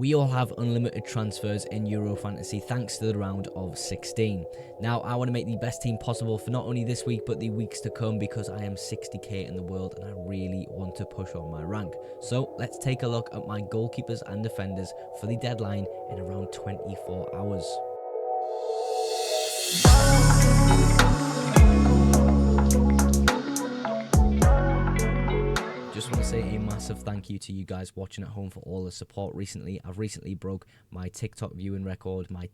We all have unlimited transfers in Euro Fantasy thanks to the round of 16. Now, I want to make the best team possible for not only this week but the weeks to come because I am 60k in the world and I really want to push on my rank. So let's take a look at my goalkeepers and defenders for the deadline in around 24 hours. Just want to say a massive thank you to you guys watching at home for all the support recently. I've recently broke my TikTok viewing record, my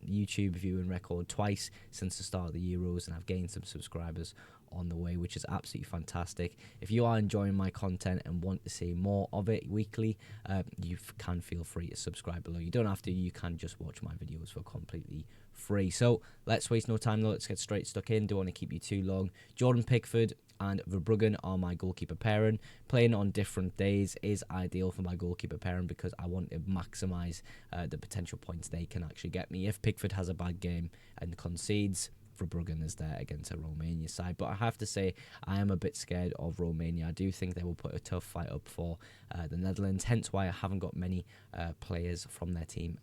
YouTube viewing record twice since the start of the Euros, and I've gained some subscribers on the way, which is absolutely fantastic. If you are enjoying my content and want to see more of it weekly, you can feel free to subscribe below. You don't have to, you can just watch my videos for completely free. So let's waste no time though, let's get straight stuck in. Don't want to keep you too long. Jordan Pickford and Verbruggen are my goalkeeper pairing. Playing on different days is ideal for my goalkeeper pairing because I want to maximise the potential points they can actually get me. If Pickford has a bad game and concedes, Verbruggen is there against a Romania side. But I have to say, I am a bit scared of Romania. I do think they will put a tough fight up for the Netherlands, hence why I haven't got many players from their team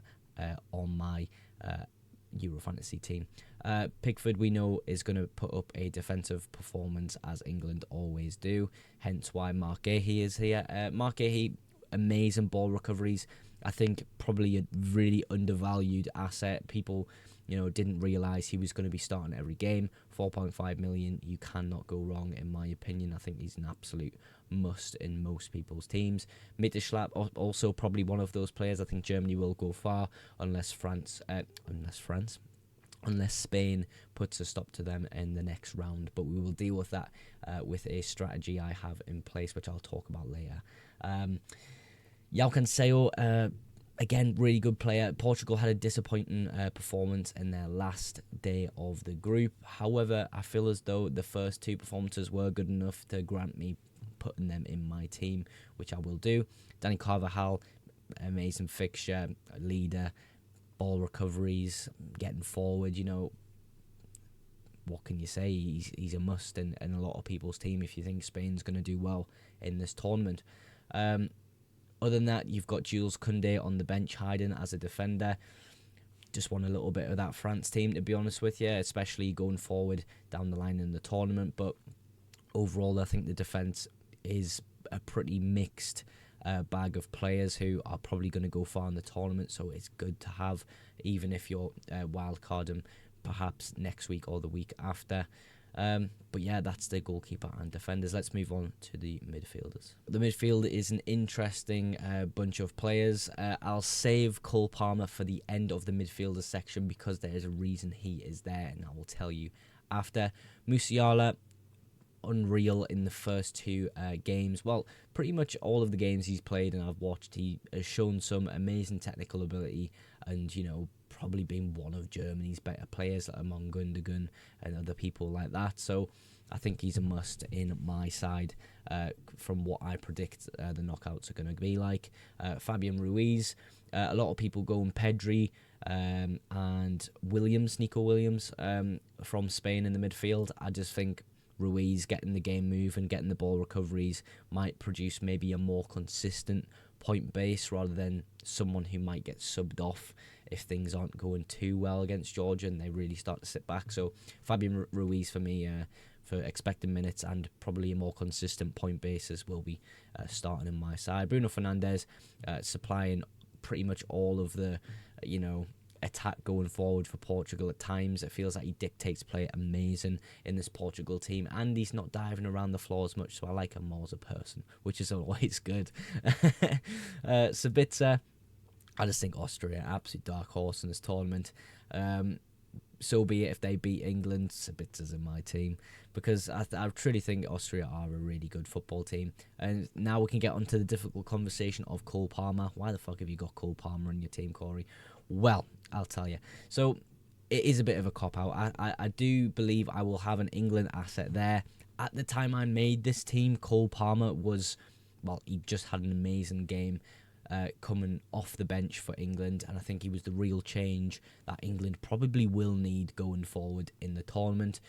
on my Euro Fantasy team. Pickford, we know, is going to put up a defensive performance as England always do, hence why Mark Gahey is here. Mark Gahey, amazing ball recoveries. I think probably a really undervalued asset. People, didn't realise he was going to be starting every game. 4.5 million, you cannot go wrong in my opinion. I think he's an absolute must in most people's teams. Mittelschlapp, also probably one of those players. I think Germany will go far unless Spain puts a stop to them in the next round. But we will deal with that with a strategy I have in place, which I'll talk about later. João Cancelo, again, really good player. Portugal had a disappointing performance in their last day of the group. However, I feel as though the first two performances were good enough to grant me putting them in my team, which I will do. Dani Carvajal, amazing fixture, leader, ball recoveries, getting forward, what can you say? He's a must in a lot of people's team if you think Spain's going to do well in this tournament. Other than that, you've got Jules Koundé on the bench hiding as a defender. Just want a little bit of that France team, to be honest with you, especially going forward down the line in the tournament. But overall, I think the defence is a pretty mixed bag of players who are probably going to go far in the tournament. So it's good to have, even if you're wildcarding perhaps next week or the week after. But yeah, that's the goalkeeper and defenders. Let's move on to the midfielders. The midfield is an interesting bunch of players. I'll save Cole Palmer for the end of the midfielders section because there is a reason he is there, and I will tell you after. Musiala, unreal in the first two games. Well, pretty much all of the games he's played and I've watched, he has shown some amazing technical ability and, probably been one of Germany's better players among Gundogan and other people like that. So I think he's a must in my side from what I predict the knockouts are going to be like. Fabian Ruiz, a lot of people going Pedri and Nico Williams from Spain in the midfield. I just think Ruiz getting the game move and getting the ball recoveries might produce maybe a more consistent point base rather than someone who might get subbed off if things aren't going too well against Georgia and they really start to sit back. So Fabian Ruiz for me for expected minutes and probably a more consistent point basis will be starting in my side. Bruno Fernandes supplying pretty much all of the attack going forward for Portugal at times. It feels like he dictates play amazing in this Portugal team and he's not diving around the floor as much, so I like him more as a person, which is always good. Sabitzer, I just think Austria, absolute dark horse in this tournament. So be it if they beat England. Sabitzer's in my team because I truly think Austria are a really good football team. And now we can get onto the difficult conversation of Cole Palmer. Why the fuck have you got Cole Palmer in your team, Corey? Well, I'll tell you. So it is a bit of a cop-out. I do believe I will have an England asset there. At the time I made this team, Cole Palmer was, he just had an amazing game coming off the bench for England, and I think he was the real change that England probably will need going forward in the tournament.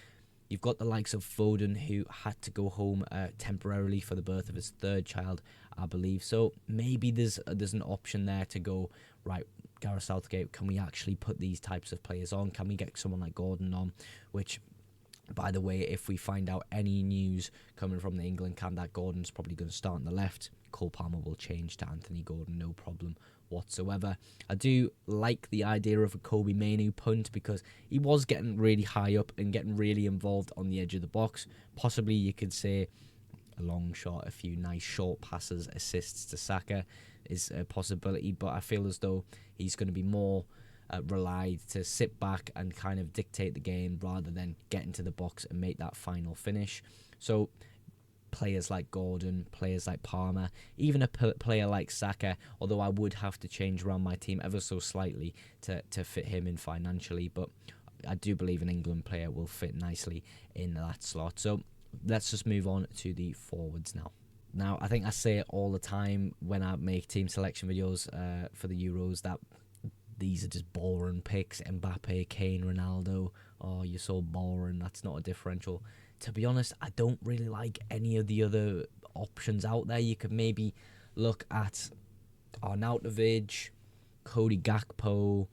You've got the likes of Foden, who had to go home temporarily for the birth of his third child, I believe. So maybe there's an option there to go, right, Gareth Southgate, can we actually put these types of players on? Can we get someone like Gordon on? Which, by the way, if we find out any news coming from the England camp that Gordon's probably going to start on the left, Cole Palmer will change to Anthony Gordon, no problem whatsoever. I do like the idea of a Kobe Mainoo punt because he was getting really high up and getting really involved on the edge of the box. Possibly you could say a long shot, a few nice short passes, assists to Saka is a possibility, but I feel as though he's going to be more relied to sit back and kind of dictate the game rather than get into the box and make that final finish. So players like Gordon, players like Palmer, even a player like Saka, although I would have to change around my team ever so slightly to fit him in financially, but I do believe an England player will fit nicely in that slot. So let's just move on to the forwards now. Now, I think I say it all the time when I make team selection videos for the Euros that these are just boring picks. Mbappe, Kane, Ronaldo. Oh, you're so boring. That's not a differential. To be honest, I don't really like any of the other options out there. You could maybe look at Arnautovic, Cody Gakpo,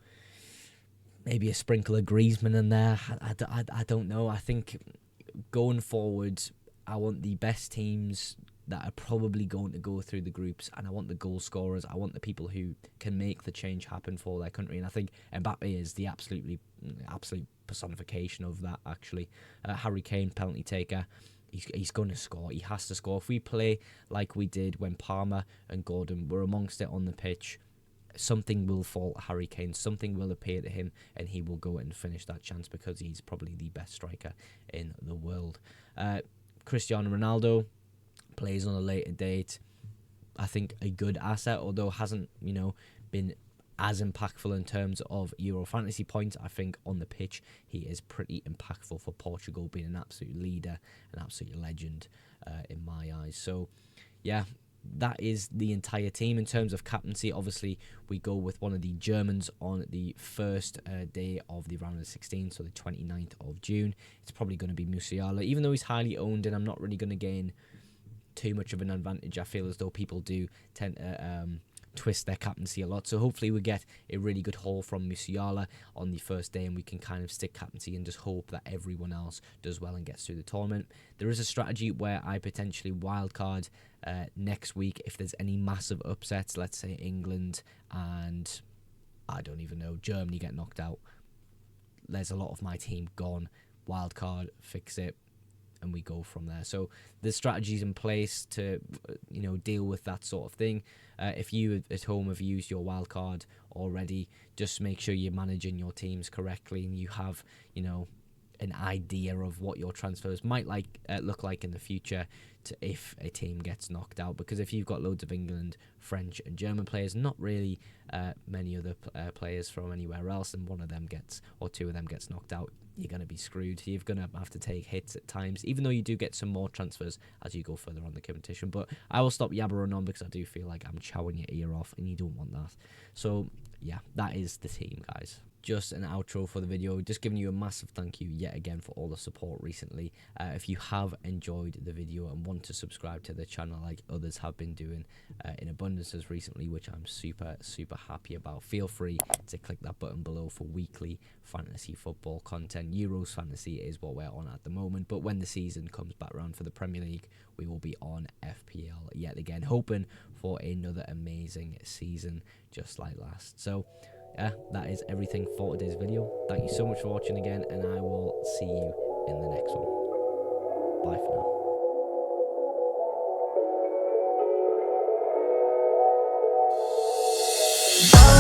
maybe a sprinkle of Griezmann in there. I don't know. I think going forward, I want the best teams that are probably going to go through the groups, and I want the goal scorers. I want the people who can make the change happen for their country, and I think Mbappe is the absolute personification of that, actually. Harry Kane, penalty taker. He's going to score. He has to score. If we play like we did when Palmer and Gordon were amongst it on the pitch, something will fall to Harry Kane. Something will appear to him, and he will go and finish that chance because he's probably the best striker in the world. Cristiano Ronaldo plays on a later date. I think a good asset, although hasn't been as impactful in terms of Euro fantasy points. I think on the pitch he is pretty impactful for Portugal, being an absolute leader, an absolute legend in my eyes. So yeah, that is the entire team. In terms of captaincy, obviously we go with one of the Germans on the first day of the round of 16, so the 29th of June. It's probably going to be Musiala, even though he's highly owned, and I'm not really going to gain too much of an advantage. I feel as though people do tend to twist their captaincy a lot, so hopefully we get a really good haul from Musiala on the first day, and we can kind of stick captaincy and just hope that everyone else does well and gets through the tournament. There is a strategy where I potentially wildcard next week if there's any massive upsets. Let's say England and I don't even know, Germany get knocked out. There's a lot of my team gone. Wildcard, fix it, and we go from there. So there's strategies in place to deal with that sort of thing. If you at home have used your wild card already, just make sure you're managing your teams correctly and you have an idea of what your transfers might look like in the future if a team gets knocked out. Because if you've got loads of England, French and German players, not really many other players from anywhere else, and one of them gets or two of them gets knocked out, you're going to be screwed. You're going to have to take hits at times, even though you do get some more transfers as you go further on the competition. But I will stop yabbering on because I do feel like I'm chowing your ear off and you don't want that. So yeah, that is the team, guys. Just an outro for the video, just giving you a massive thank you yet again for all the support recently. If you have enjoyed the video and want to subscribe to the channel like others have been doing in abundances recently, which I'm super happy about, feel free to click that button below for weekly fantasy football content. Euros fantasy is what we're on at the moment, but when the season comes back around for the Premier League, we will be on FPL yet again, hoping for another amazing season just like last. So yeah, that is everything for today's video. Thank you so much for watching again, and I will see you in the next one. Bye for now.